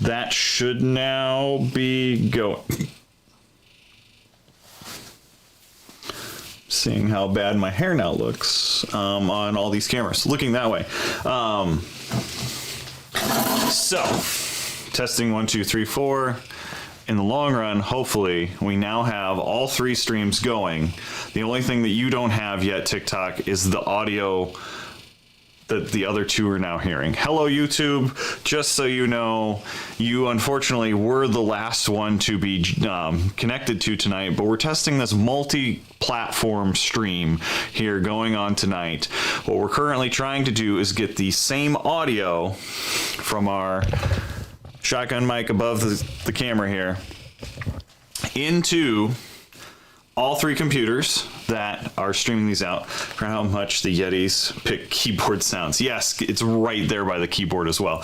That should now be going. Seeing how bad my hair now looks on all these cameras. Looking that way. So, testing 1, 2, 3, 4. In the long run, hopefully, we now have all 3 streams going. The only thing that you don't have yet, TikTok, is the audio that the other 2 are now hearing. Hello, YouTube. Just so you know, you unfortunately were the last one to be connected to tonight, but we're testing this multi-platform stream here going on tonight. What we're currently trying to do is get the same audio from our shotgun mic above the camera here into all 3 computers that are streaming these out. For how much the Yetis pick keyboard sounds. Yes, it's right there by the keyboard as well.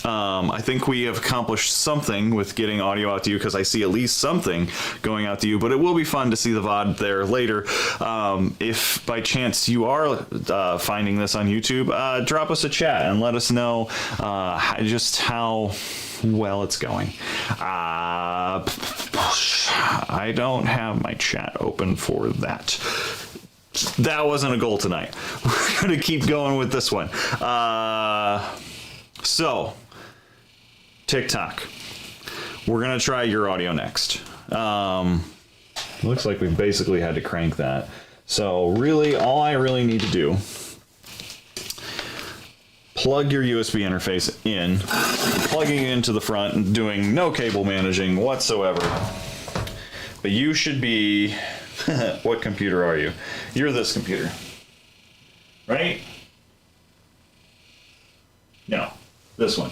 I think we have accomplished something with getting audio out to you, because I see at least something going out to you, but it will be fun to see the VOD there later. If by chance you are finding this on YouTube, drop us a chat and let us know just how well it's going. I don't have my chat open for that. That wasn't a goal tonight. We're going to keep going with this one. So, TikTok. We're going to try your audio next. Looks like we basically had to crank that. So, really, all I really need to do, plug your USB interface in, plugging it into the front, and doing no cable managing whatsoever. But you should be... What computer are you? You're this computer. Right? No. This one.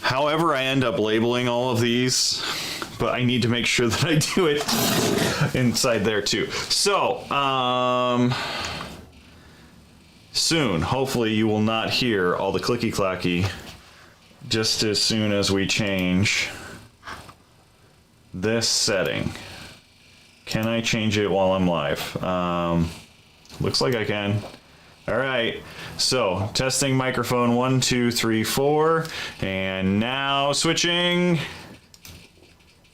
However, I end up labeling all of these, but I need to make sure that I do it inside there too. So, soon, hopefully you will not hear all the clicky-clacky just as soon as we change this setting. Can I change it while I'm live? Looks like I can. All right, so testing microphone 1, 2, 3, 4, and now switching.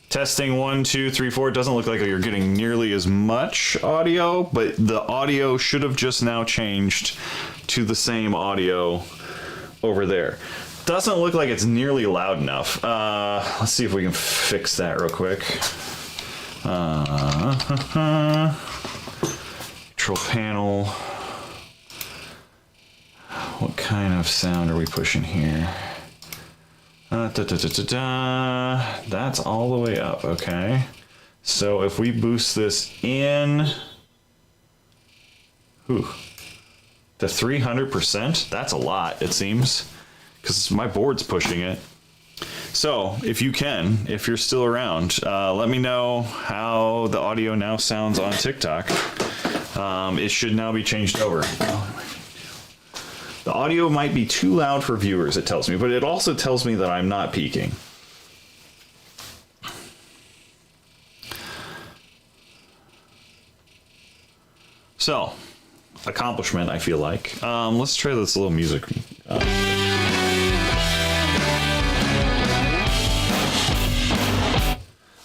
Testing 1, 2, 3, 4. It doesn't look like you're getting nearly as much audio, but the audio should have just now changed to the same audio over there. Doesn't look like it's nearly loud enough. Let's see if we can fix that real quick. Control panel. What kind of sound are we pushing here? That's all the way up, okay. So if we boost this in to 300%, that's a lot, it seems, because my board's pushing it. So if you can, if you're still around, let me know how the audio now sounds on TikTok. It should now be changed over. The audio might be too loud for viewers, it tells me, but it also tells me that I'm not peaking. So, accomplishment, I feel like. Let's try this little music.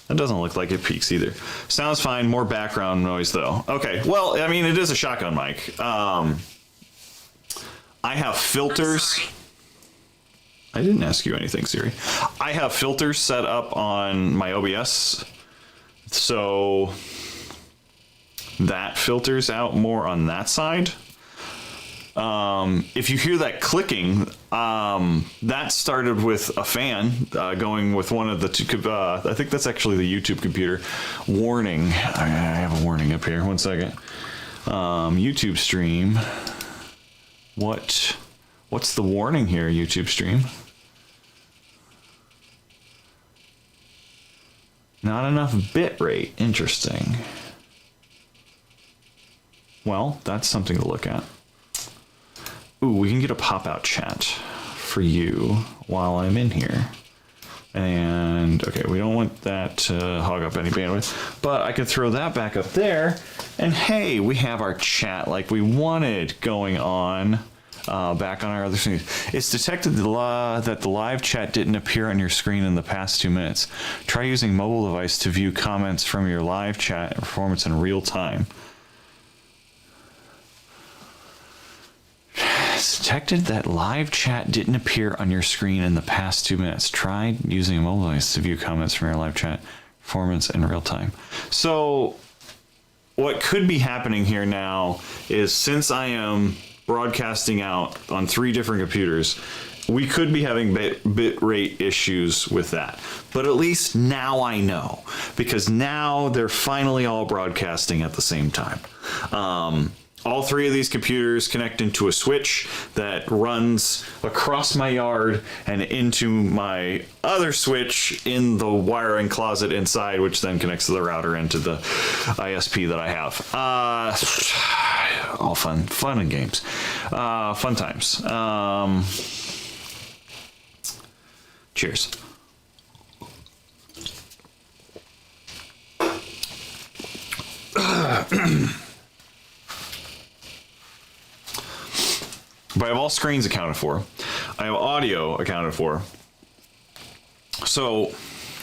That doesn't look like it peaks either. Sounds fine, more background noise though. Okay, well, I mean, it is a shotgun mic. I have filters. I didn't ask you anything, Siri. I have filters set up on my OBS, so that filters out more on that side. If you hear that clicking, that started with a fan going with one of the two. I think that's actually the YouTube computer. Warning. I have a warning up here. 1 second. YouTube stream. What's the warning here, YouTube stream? Not enough bit rate. Interesting. Well, that's something to look at. Ooh, we can get a pop-out chat for you while I'm in here. And okay, we don't want that to hog up any bandwidth, but I could throw that back up there. And hey, we have our chat like we wanted going on back on our other screen. It's detected that the live chat didn't appear on your screen in the past 2 minutes. Try using mobile device to view comments from your live chat and performance in real time. It's detected that live chat didn't appear on your screen in the past 2 minutes. Try using a mobile device to view comments from your live chat performance in real time. So what could be happening here now is, since I am broadcasting out on 3 different computers, we could be having bit rate issues with that. But at least now I know, because now they're finally all broadcasting at the same time. All 3 of these computers connect into a switch that runs across my yard and into my other switch in the wiring closet inside, which then connects to the router into the ISP that I have. All fun and games. Fun times. Cheers. But I have all screens accounted for. I have audio accounted for. So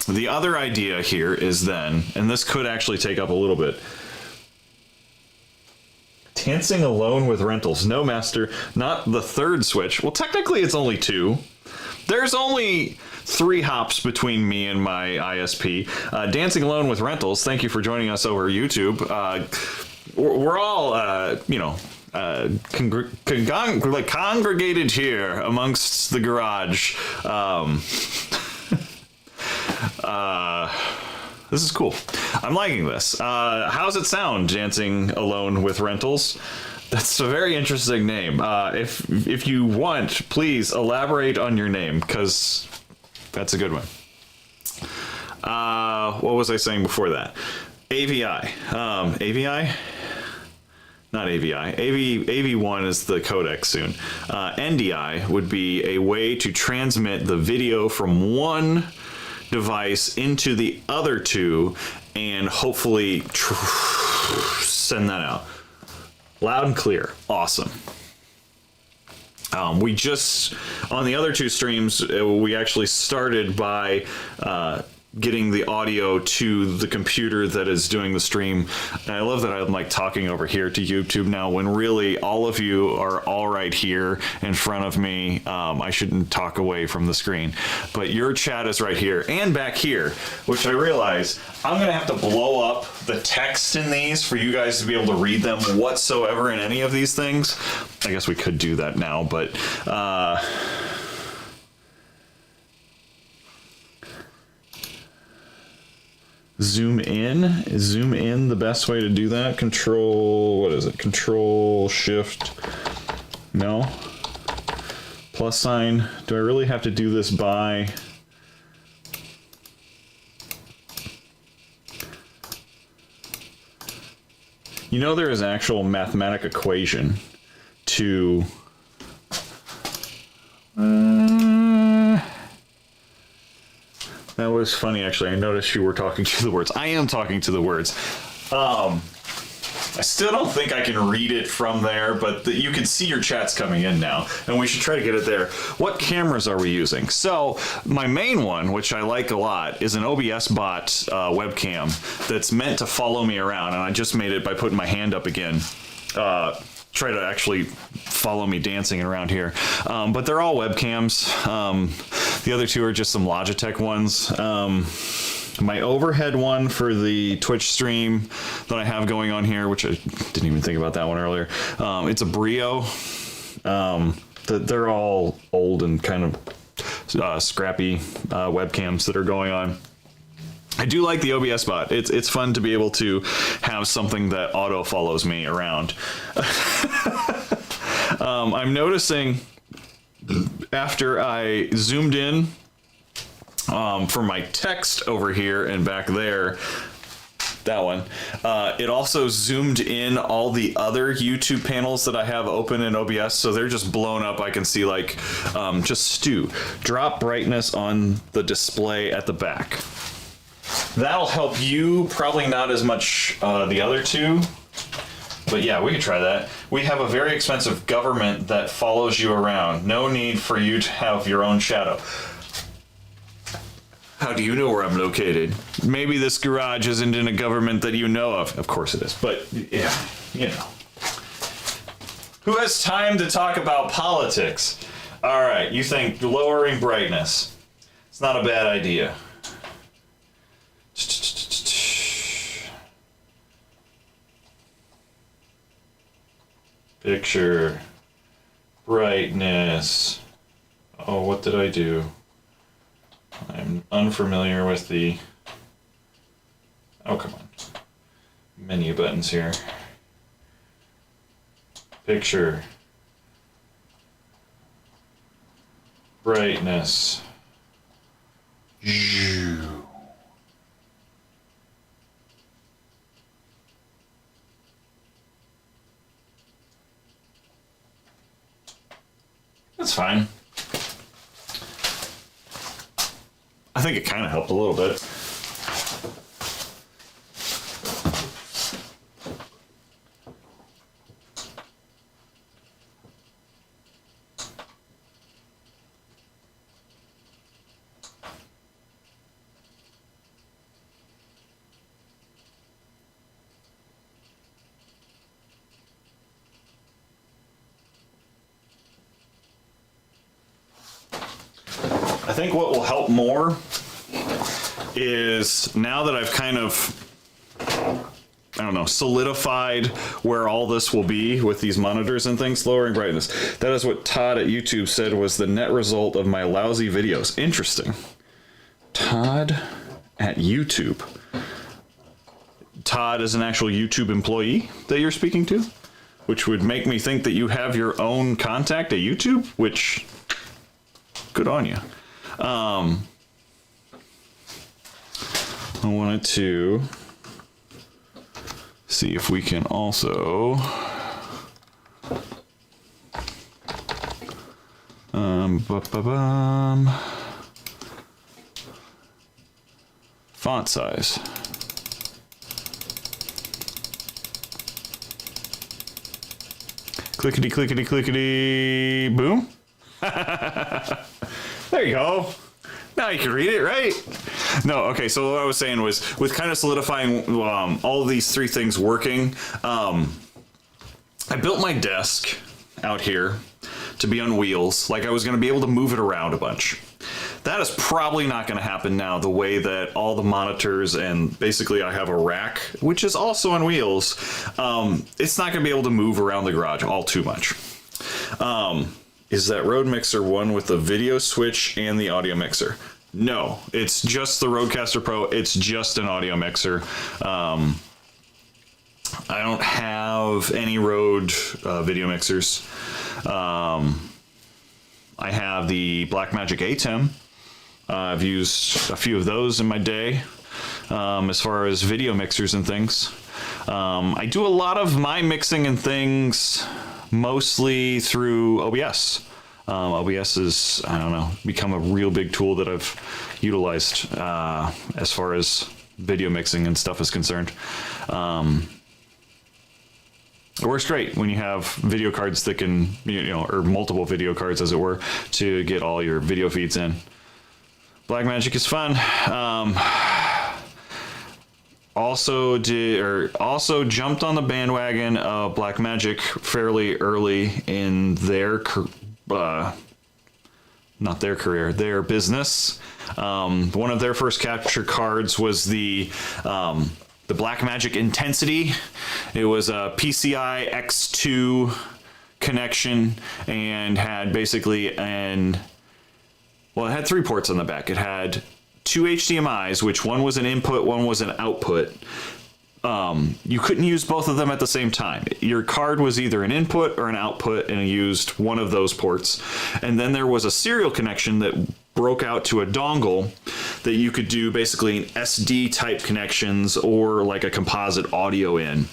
the other idea here is then, and this could actually take up a little bit, dancing alone with rentals. No, master, not the 3rd switch. Well, technically it's only 2. There's only 3 hops between me and my ISP. Dancing alone with rentals. Thank you for joining us over YouTube. We're all, congregated here amongst the garage. This is cool. I'm liking this. How's it sound, Dancing Alone with Rentals? That's a very interesting name. If you want, please elaborate on your name, because that's a good one. What was I saying before that? AVI. AVI? Not AVI. AV1 is the codec soon. NDI would be a way to transmit the video from one device into the other 2 and hopefully send that out. Loud and clear. Awesome. We just, on the other 2 streams, we actually started by getting the audio to the computer that is doing the stream. And I love that I'm like talking over here to YouTube now, when really all of you are all right here in front of me. I shouldn't talk away from the screen, but your chat is right here and back here, which I realize I'm gonna have to blow up the text in these for you guys to be able to read them whatsoever in any of these things. I guess we could do that now, but zoom in the best way to do that. Control, what is it? Control Shift, no, plus sign. Do I really have to do this by? You know, there is an actual mathematical equation to that was funny, actually. I noticed you were talking to the words. I am talking to the words. I still don't think I can read it from there, but you can see your chats coming in now, and we should try to get it there. What cameras are we using? So my main one, which I like a lot, is an OBS bot webcam that's meant to follow me around, and I just made it by putting my hand up again. Try to actually follow me dancing around here. But they're all webcams. The other 2 are just some Logitech ones. My overhead one for the Twitch stream that I have going on here, which I didn't even think about that one earlier. It's a Brio. They're all old and kind of scrappy webcams that are going on. I do like the OBS bot. It's fun to be able to have something that auto follows me around. I'm noticing after I zoomed in for my text over here and back there, that one. It also zoomed in all the other YouTube panels that I have open in OBS, so they're just blown up. I can see like, just Stu, drop brightness on the display at the back. That'll help you, probably not as much the other two, but yeah, we could try that. We have a very expensive government that follows you around. No need for you to have your own shadow. How do you know where I'm located? Maybe this garage isn't in a government that you know of. Of course it is, but yeah, you know. Who has time to talk about politics? All right, you think lowering brightness. It's not a bad idea. Picture, brightness. Oh, what did I do? I'm unfamiliar with the... Oh, come on. Menu buttons here. Picture. Brightness. That's fine. I think it kind of helped a little bit. I think what will help more is now that I've kind of, I don't know, solidified where all this will be with these monitors and things, lowering brightness. That is what Todd at YouTube said was the net result of my lousy videos. Interesting. Todd at YouTube. Todd is an actual YouTube employee that you're speaking to, which would make me think that you have your own contact at YouTube, which, good on you. I wanted to see if we can also font size. Clickety clickety clickety boom. There you go. Now you can read it, right? No, okay, so what I was saying was, with kind of solidifying all of these three things working, I built my desk out here to be on wheels, like I was going to be able to move it around a bunch. That is probably not going to happen now, the way that all the monitors and basically I have a rack, which is also on wheels. It's not going to be able to move around the garage all too much. Is that Rode Mixer one with the video switch and the audio mixer? No, it's just the Rodecaster Pro. It's just an audio mixer. I don't have any Rode video mixers. I have the Blackmagic ATEM. I've used a few of those in my day as far as video mixers and things. I do a lot of my mixing and things mostly through OBS. OBS is, I don't know, become a real big tool that I've utilized as far as video mixing and stuff is concerned. It works great when you have video cards that can, or multiple video cards as it were, to get all your video feeds in. Blackmagic is fun. Also jumped on the bandwagon of Blackmagic fairly early in their their business. One of their first capture cards was the Blackmagic Intensity. It was a PCI X2 connection and had basically it had 3 ports on the back. It had 2 HDMIs, which one was an input, one was an output. You couldn't use both of them at the same time. Your card was either an input or an output, and it used one of those ports. And then there was a serial connection that broke out to a dongle that you could do basically an SD type connections or like a composite audio in.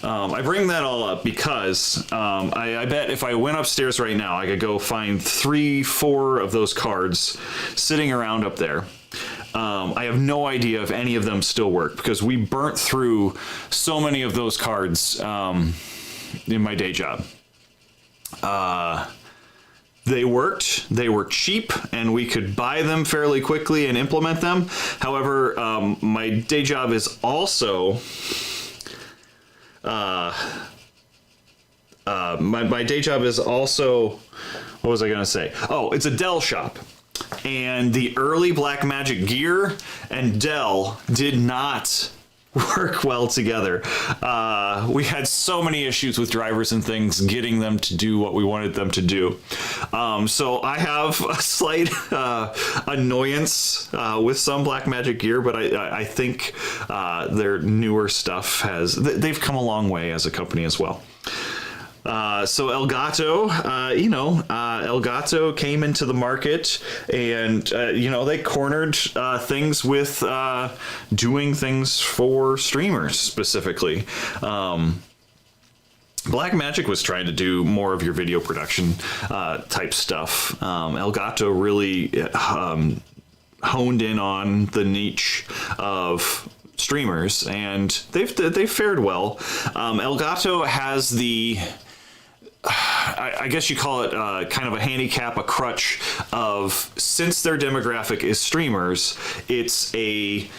I bring that all up because I bet if I went upstairs right now, I could go find 3-4 of those cards sitting around up there. I have no idea if any of them still work because we burnt through so many of those cards in my day job. They worked, they were cheap, and we could buy them fairly quickly and implement them. However, my day job is also... my day job is also... What was I going to say? Oh, it's a Dell shop. And the early Blackmagic gear and Dell did not work well together. We had so many issues with drivers and things getting them to do what we wanted them to do. So I have a slight annoyance with some Blackmagic gear, but I think their newer stuff they've come a long way as a company as well. So Elgato, Elgato came into the market and, they cornered things with doing things for streamers specifically. Blackmagic was trying to do more of your video production type stuff. Elgato really honed in on the niche of streamers, and they've fared well. Elgato has I guess you call it kind of a handicap, a crutch of, since their demographic is streamers, it's I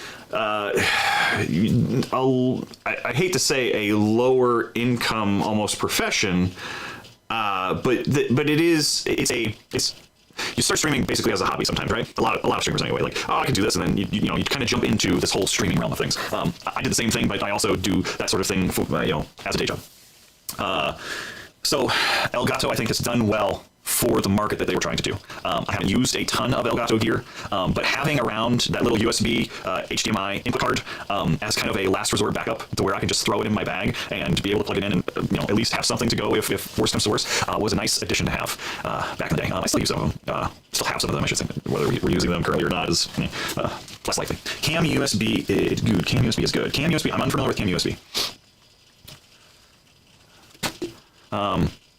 hate to say a lower income almost profession, but it's you start streaming basically as a hobby sometimes, right? A lot of streamers anyway, like, oh, I can do this, and then you kind of jump into this whole streaming realm of things. I did the same thing, but I also do that sort of thing for, as a day job. So Elgato, I think, has done well for the market that they were trying to do. I haven't used a ton of Elgato gear, but having around that little USB HDMI input card as kind of a last resort backup to where I can just throw it in my bag and be able to plug it in and at least have something to go if worse comes to worse was a nice addition to have back in the day. I still use some of them. Still have some of them, I should say. Whether we're using them currently or not is less likely. Cam USB is good. Cam USB is good. Cam USB, I'm unfamiliar with Cam USB.